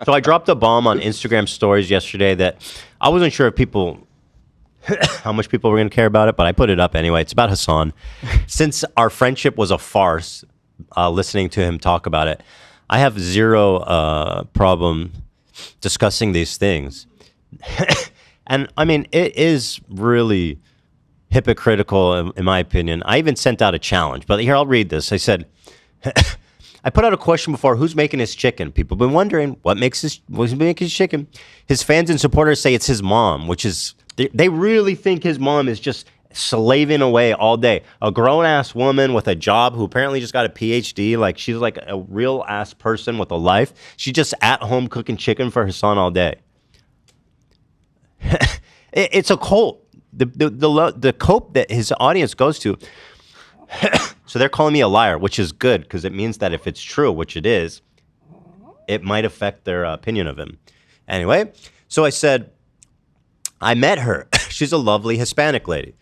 So I dropped a bomb on Instagram stories yesterday that I wasn't sure if people, how much people were going to care about it, but I put it up anyway. It's about Hasan. Since our friendship was a farce, listening to him talk about it, I have zero problem discussing these things. And I mean, it is really hypocritical, in my opinion. I even sent out a challenge, but here, I'll read this. I said, I put out a question before, who's making his chicken? People have been wondering what's making his chicken. His fans and supporters say it's his mom, which is, they really think his mom is just slaving away all day. A grown-ass woman with a job who apparently just got a PhD. Like, she's like a real-ass person with a life. She's just at home cooking chicken for her son all day. It's a cult. The cope that his audience goes to. So they're calling me a liar, which is good because it means that if it's true, which it is, it might affect their opinion of him. Anyway, so I said, I met her. She's a lovely Hispanic lady.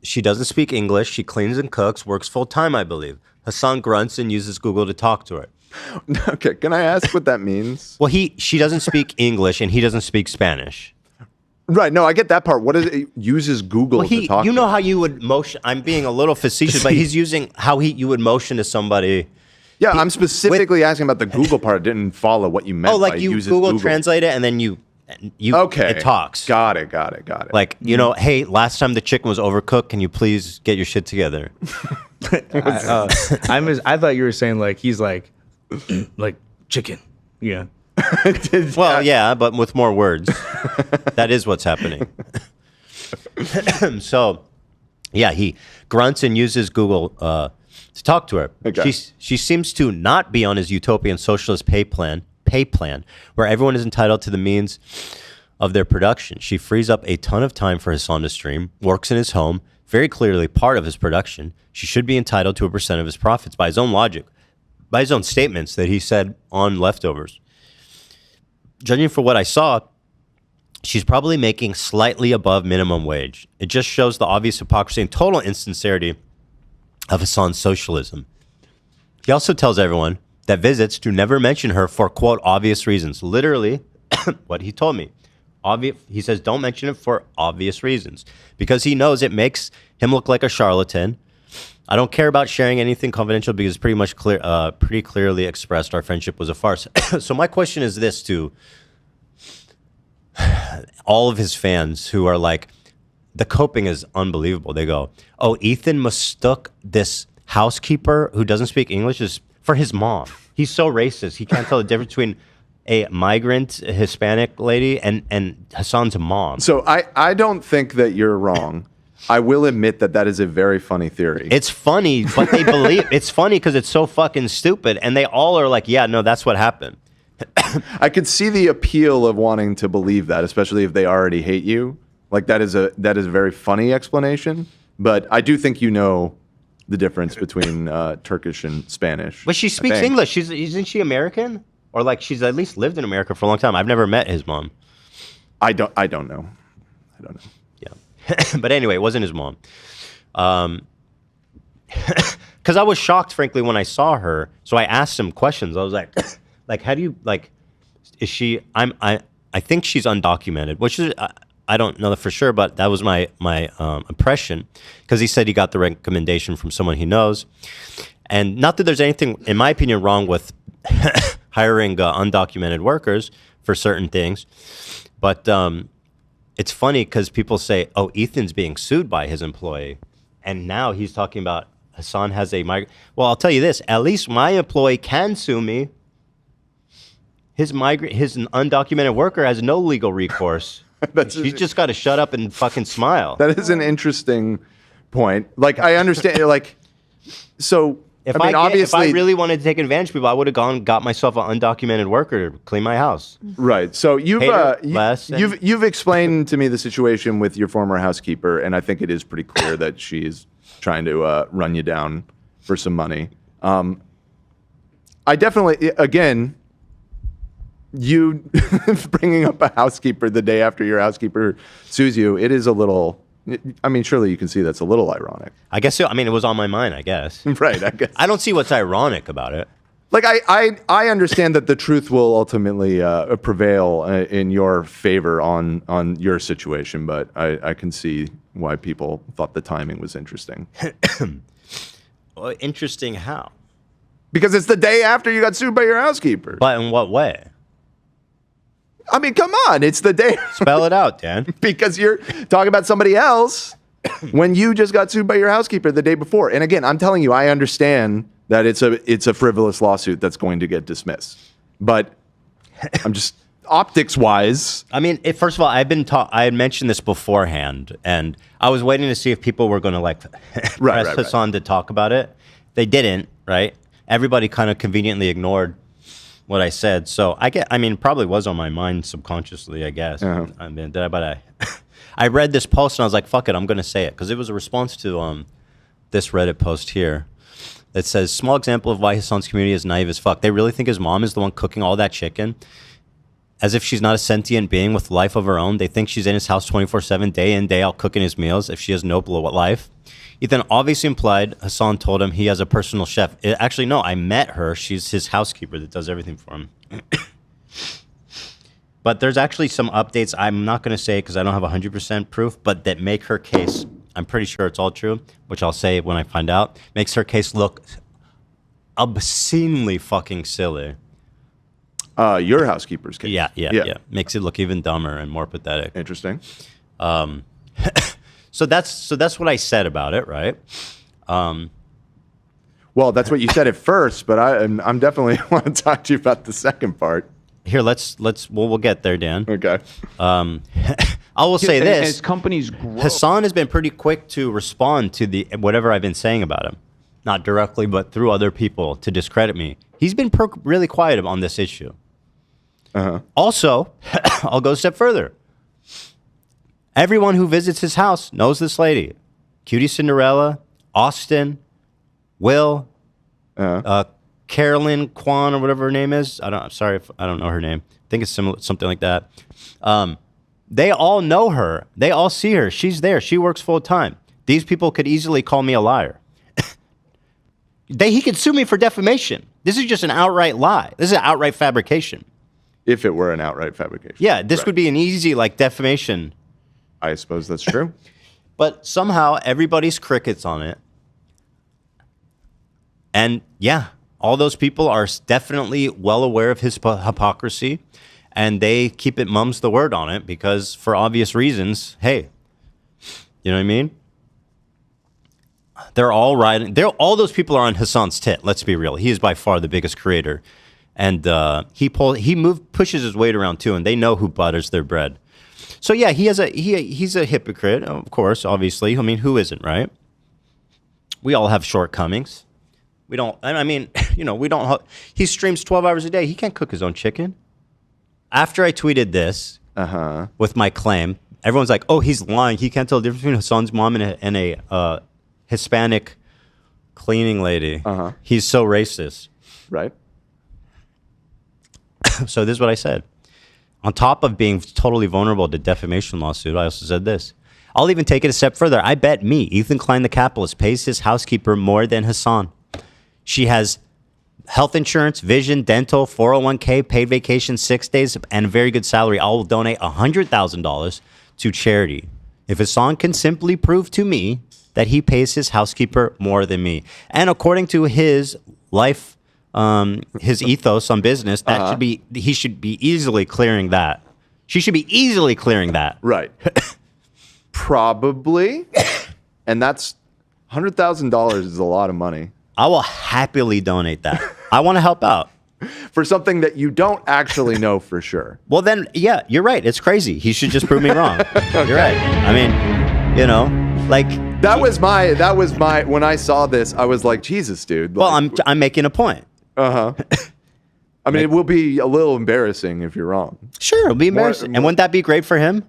She doesn't speak English. She cleans and cooks, works full time, I believe. Hasan grunts and uses Google to talk to her. Okay, can I ask what that means? Well, she doesn't speak English and he doesn't speak Spanish. Right, no, I get that part. What is it? Uses Google to talk you to know them. how you would motion. I'm being a little facetious, but he's using how you would motion to somebody. Yeah, I'm specifically asking about the Google part. I didn't follow what you meant. Oh, like by you uses Google Translate it and then you okay, it talks. Got it. Like, you know, hey, last time the chicken was overcooked, can you please get your shit together? I thought you were saying like he's like chicken. Yeah. Well, yeah, but with more words. That is what's happening. So, yeah, he grunts and uses Google to talk to her. Okay. She seems to not be on his utopian socialist pay plan, where everyone is entitled to the means of their production. She frees up a ton of time for Hasan to stream, works in his home, very clearly part of his production. She should be entitled to a % of his profits by his own logic, by his own statements that he said on Leftovers. Judging for what I saw, she's probably making slightly above minimum wage. It just shows the obvious hypocrisy and total insincerity of Hasan's socialism. He also tells everyone that visits to never mention her for, quote, obvious reasons. Literally, what he told me. He says, don't mention it for obvious reasons. Because he knows it makes him look like a charlatan. I don't care about sharing anything confidential because it's pretty clearly expressed our friendship was a farce. So my question is this to all of his fans who are like, the coping is unbelievable. They go, oh, Ethan mistook this housekeeper who doesn't speak English is for his mom. He's so racist. He can't tell the difference between a migrant Hispanic lady and Hasan's mom. So I don't think that you're wrong. I will admit that is a very funny theory. It's funny, but they believe it's funny because it's so fucking stupid, and they all are like, "Yeah, no, that's what happened." I could see the appeal of wanting to believe that, especially if they already hate you. Like that is a very funny explanation. But I do think you know the difference between Turkish and Spanish. But she speaks English. Isn't she American? Or like she's at least lived in America for a long time. I've never met his mom. I don't know. Yeah. But anyway, it wasn't his mom. Because I was shocked, frankly, when I saw her. So I asked him questions. I was like, how do you, like, is she, I think she's undocumented, which is, I don't know for sure, but that was my impression. Because he said he got the recommendation from someone he knows. And not that there's anything, in my opinion, wrong with hiring undocumented workers for certain things. But it's funny because people say, oh, Ethan's being sued by his employee. And now he's talking about Hasan has a migrant. Well, I'll tell you this. At least my employee can sue me. His undocumented worker has no legal recourse. He's just got to shut up and fucking smile. That is an interesting point. Like, I understand. Like, so... If obviously, I really wanted to take advantage of people, I would have gone and got myself an undocumented worker to clean my house. Right. So you've explained to me the situation with your former housekeeper, and I think it is pretty clear that she's trying to run you down for some money. I definitely, again, you bringing up a housekeeper the day after your housekeeper sues you, it is a little... I mean, surely you can see that's a little ironic. I guess so. I mean, it was on my mind, I guess. Right, I guess. I don't see what's ironic about it. Like I understand that the truth will ultimately prevail in your favor on your situation, but I can see why people thought the timing was interesting. Well, interesting how? Because it's the day after you got sued by your housekeeper. But in what way? I mean, come on, it's the day. Spell it out, Dan. Because you're talking about somebody else when you just got sued by your housekeeper the day before. And again, I'm telling you, I understand that it's a frivolous lawsuit that's going to get dismissed. But I'm just optics wise. I mean, first of all, I had mentioned this beforehand, and I was waiting to see if people were going to press Hasan to talk about it. They didn't, right? Everybody kind of conveniently ignored what I said. So I mean, probably was on my mind subconsciously, I guess. I mean, I read this post and I was like, fuck it, I'm going to say it. Because it was a response to this Reddit post here. That says, small example of why Hasan's community is naive as fuck. They really think his mom is the one cooking all that chicken. As if she's not a sentient being with life of her own. They think she's in his house 24/7, day in, day out, cooking his meals, if she has no life. Ethan obviously implied Hasan told him he has a personal chef. Actually, no, I met her. She's his housekeeper that does everything for him. But there's actually some updates I'm not going to say because I don't have 100% proof, but that make her case, I'm pretty sure it's all true, which I'll say when I find out, makes her case look obscenely fucking silly. Your housekeeper's case. Yeah. Makes it look even dumber and more pathetic. Interesting. So that's what I said about it, right? Well, that's what you said at first, but I'm definitely want to talk to you about the second part. Here, we'll get there, Dan. Okay. I will say this: as companies grow, Hasan has been pretty quick to respond to whatever I've been saying about him, not directly, but through other people to discredit me. He's been really quiet on this issue. Also, I'll go a step further. Everyone who visits his house knows this lady. Cutie Cinderella, Austin, Will, Carolyn Kwan, or whatever her name is. I'm sorry if I don't know her name. I think it's something like that. They all know her. They all see her. She's there. She works full time. These people could easily call me a liar. He could sue me for defamation. This is just an outright lie. This is an outright fabrication. If it were an outright fabrication. Yeah, this would be an easy defamation. I suppose that's true. But somehow everybody's crickets on it. And yeah, all those people are definitely well aware of his hypocrisy, and they keep it mum's the word on it because for obvious reasons, hey, you know what I mean? They're all riding. All those people are on Hasan's tit. Let's be real. He is by far the biggest creator, and he pushes his weight around too, and they know who butters their bread. So yeah, he's a hypocrite, of course, obviously. I mean, who isn't, right? We all have shortcomings. We don't. I mean, we don't. He streams 12 hours a day. He can't cook his own chicken. After I tweeted this with my claim, everyone's like, "Oh, he's lying. He can't tell the difference between Hasan's mom and a Hispanic cleaning lady. He's so racist." Right. So this is what I said. On top of being totally vulnerable to defamation lawsuit, I also said this. I'll even take it a step further. I bet me, Ethan Klein, the capitalist, pays his housekeeper more than Hasan. She has health insurance, vision, dental, 401k, paid vacation, 6 days, and a very good salary. I will donate $100,000 to charity. If Hasan can simply prove to me that he pays his housekeeper more than me. And according to his life, his ethos on business, he should be easily clearing that. She should be easily clearing that. Right. Probably. And that's $100,000 is a lot of money. I will happily donate that. I want to help out. For something that you don't actually know for sure. Well, then, yeah, you're right. It's crazy. He should just prove me wrong. Okay. You're right. I mean, that was my, when I saw this, I was like, Jesus, dude. Well, I'm making a point. I mean, it will be a little embarrassing if you're wrong. Sure, it'll be embarrassing. And wouldn't that be great for him?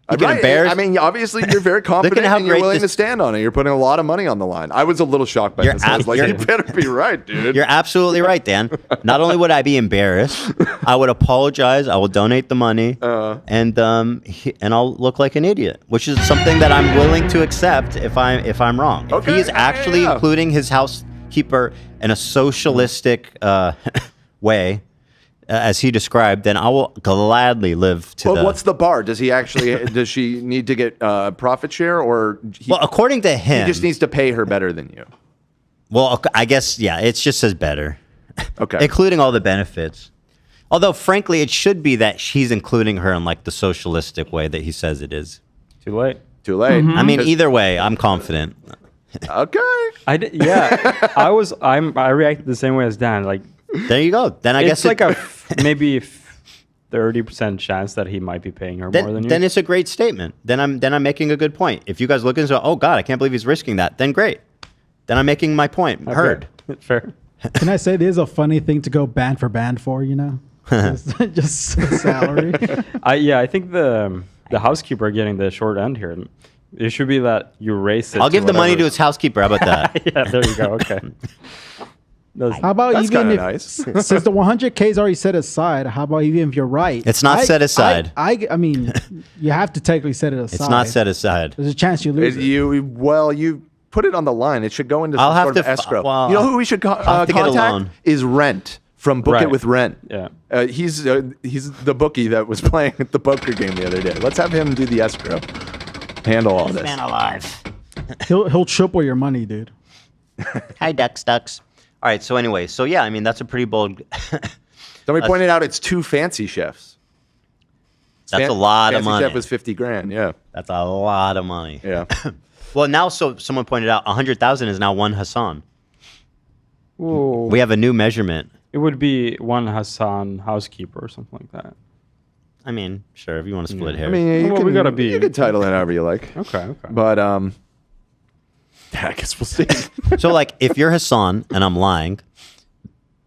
Right. I mean, obviously, you're very confident and you're willing to stand on it. You're putting a lot of money on the line. I was a little shocked by this. I was like, you better be right, dude. You're absolutely right, Dan. Not only would I be embarrassed, I would apologize. I will donate the money, and I'll look like an idiot, which is something that I'm willing to accept if I'm wrong. Okay, if he is actually including his house, housekeeper in a socialistic way, as he described, then I will gladly live to But what's the bar? Does he actually? Does she need to get profit share, or well, according to him, he just needs to pay her better than you? Well, I guess yeah, it just says better, Okay, including all the benefits. Although, frankly, it should be that she's including her in like the socialistic way that he says it is. Too late. Too late. I mean, either way, I'm confident. Okay. Yeah, I reacted the same way as Dan. Like, There you go. Then I it's guess like a maybe 30% chance that he might be paying her more than you. Then it's a great statement. Then I'm making a good point. If you guys look into, oh God, I can't believe he's risking that. Then great. Then I'm making my point heard. Fair. Can I say this is a funny thing to go band for band for? You know, just salary. I think the housekeeper getting the short end here. It should be that you race it. I'll give the money to whatever- his housekeeper. How about that? Yeah, there you go. Okay. How about That's even kinda if nice. since the 100K is already set aside? How about even if you're right? It's not set aside. I mean, you have to technically set it aside. It's not set aside. There's a chance you lose it. You put it on the line. It should go into I'll some have sort of to f- escrow. well, you know who we should I'll have to get a loan. contact is Rent from Book It Right. with Rent. Yeah. He's the bookie that was playing at the poker game the other day. Let's have him do the escrow. Handle all this. Man alive. He'll triple your money, dude. Hi, ducks. All right. So anyway, yeah, I mean that's a pretty bold. Somebody pointed out it's 2 fancy chefs. That's a lot of fancy money. chef was $50,000. Yeah. That's a lot of money. Yeah. Well, now someone pointed out 100,000 is now one Hasan. Ooh. We have a new measurement. It would be one Hasan housekeeper or something like that. I mean, sure, if you want to split I hairs. mean, Well, we gotta be- You can title it however you like. Okay. But I guess we'll see. So, like, if you're Hasan and I'm lying,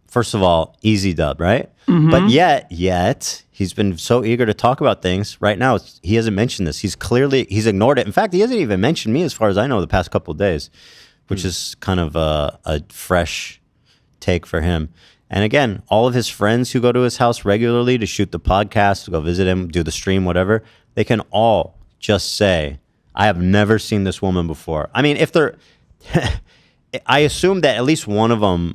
first of all, easy dub, right? But yet, he's been so eager to talk about things. Right now, he hasn't mentioned this. He's ignored it. In fact, he hasn't even mentioned me, as far as I know, the past couple of days, which is kind of a fresh take for him. And again, all of his friends who go to his house regularly to shoot the podcast, to go visit him, do the stream, whatever, they can all just say, I have never seen this woman before. I mean, if they're, I assume that at least one of them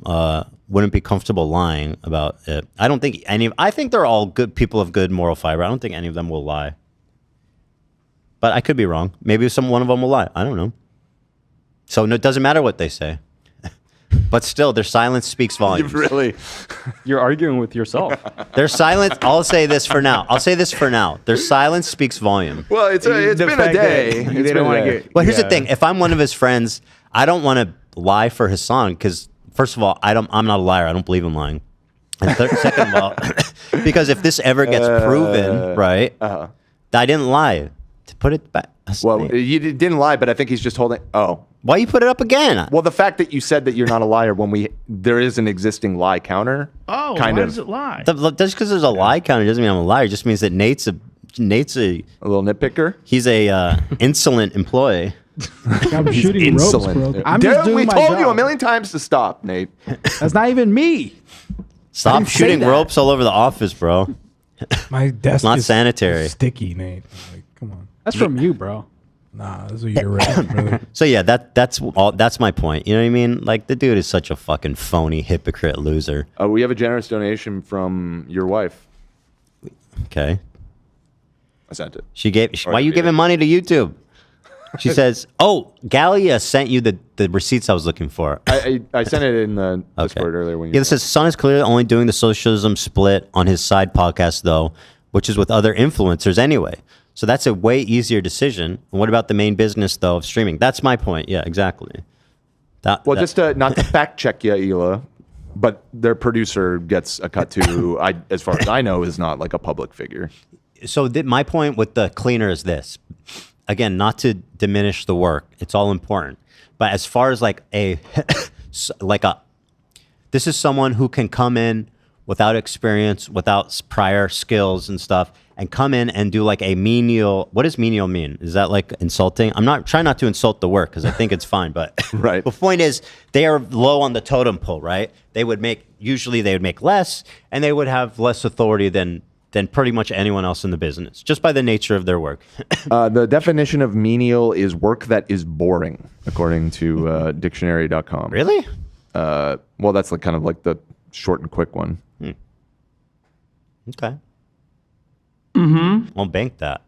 wouldn't be comfortable lying about it. I don't think I think they're all good people of good moral fiber. I don't think any of them will lie. But I could be wrong. Maybe one of them will lie. I don't know. So it doesn't matter what they say. But still, their silence speaks volumes. You're arguing with yourself. Their silence. I'll say this for now. Their silence speaks volume. Well, it's been a day. They don't want to get. Well, here's the thing. If I'm one of his friends, I don't want to lie for Hasan because, first of all, I'm not a liar. I don't believe in lying. And second of all, because if this ever gets proven, right, I didn't lie. To put it back. Well, you didn't lie, but I think he's just holding. Oh. Why you put it up again? Well, the fact that you said that you're not a liar when there is an existing lie counter. Oh, kind why of does it lie? Just because there's a lie counter doesn't mean I'm a liar. It just means that Nate's a little nitpicker. He's a insolent employee. I'm shooting ropes, Insolent. bro. I'm just doing we my told job. you a million times to stop, Nate. That's not even me. Stop didn't say shooting that. ropes all over the office, bro. My desk not is sanitary. sticky, Nate. Like, come on. That's from you, bro. Nah, this is your right, really. So yeah, that's my point. You know what I mean? Like the dude is such a fucking phony, hypocrite loser. We have a generous donation from your wife. Okay. I sent it. She gave. Or Why are you tweeted. giving money to YouTube? She says, "Oh, Gallia sent you the receipts I was looking for." I sent it in the Discord earlier when you. Yeah, this says Son is clearly only doing the socialism split on his side podcast though, which is with other influencers anyway. So that's a way easier decision. And what about the main business though of streaming? That's my point. Yeah, exactly. Just not to fact check you, Ela, but their producer gets a cut too. As far as I know, is not like a public figure. So my point with the cleaner is this. Again, not to diminish the work. It's all important. But as far as like this is someone who can come in without experience, without prior skills and stuff, and come in and do like a menial. What does menial mean? Is that like insulting? I'm not trying not to insult the work because I think it's fine. But Right. The point is they are low on the totem pole, right? They would make less, and they would have less authority than pretty much anyone else in the business, just by the nature of their work. The definition of menial is work that is boring, according to dictionary.com. Really? Well, that's like kind of like the short and quick one. Okay. I'll bank that.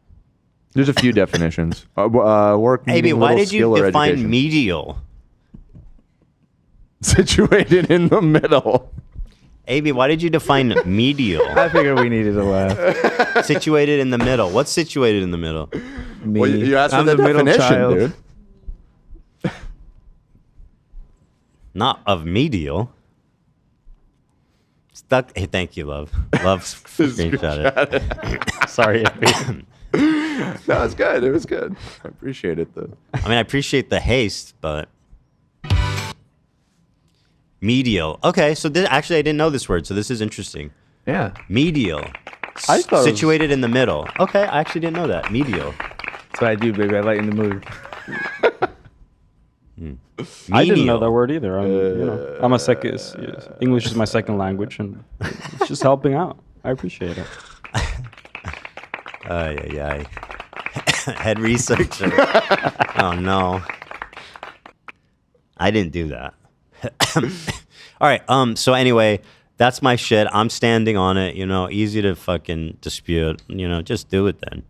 There's a few definitions. Work. AB, why did you skill or define education. medial? Situated in the middle. AB, why did you define medial? I figured we needed a laugh. Situated in the middle. What's situated in the middle? Me. Well, you asked for I'm the middle definition, child. dude. Not of medial. Stuck. Hey, thank you, love. Love screenshot it. Sorry. No, it's good. It was good. I appreciate it, though. I mean, I appreciate the haste, but medial. Okay, so actually, I didn't know this word, so this is interesting. Yeah. Medial. I thought it was- Situated in the middle. Okay, I actually didn't know that. Medial. That's what I do, baby. I lighten the mood. I didn't know Menial. that word either. I'm a second. English is my second language, and it's just helping out. I appreciate it. Ay. Head researcher. Oh no. I didn't do that. All right. So anyway, that's my shit. I'm standing on it. Easy to fucking dispute. Just do it then.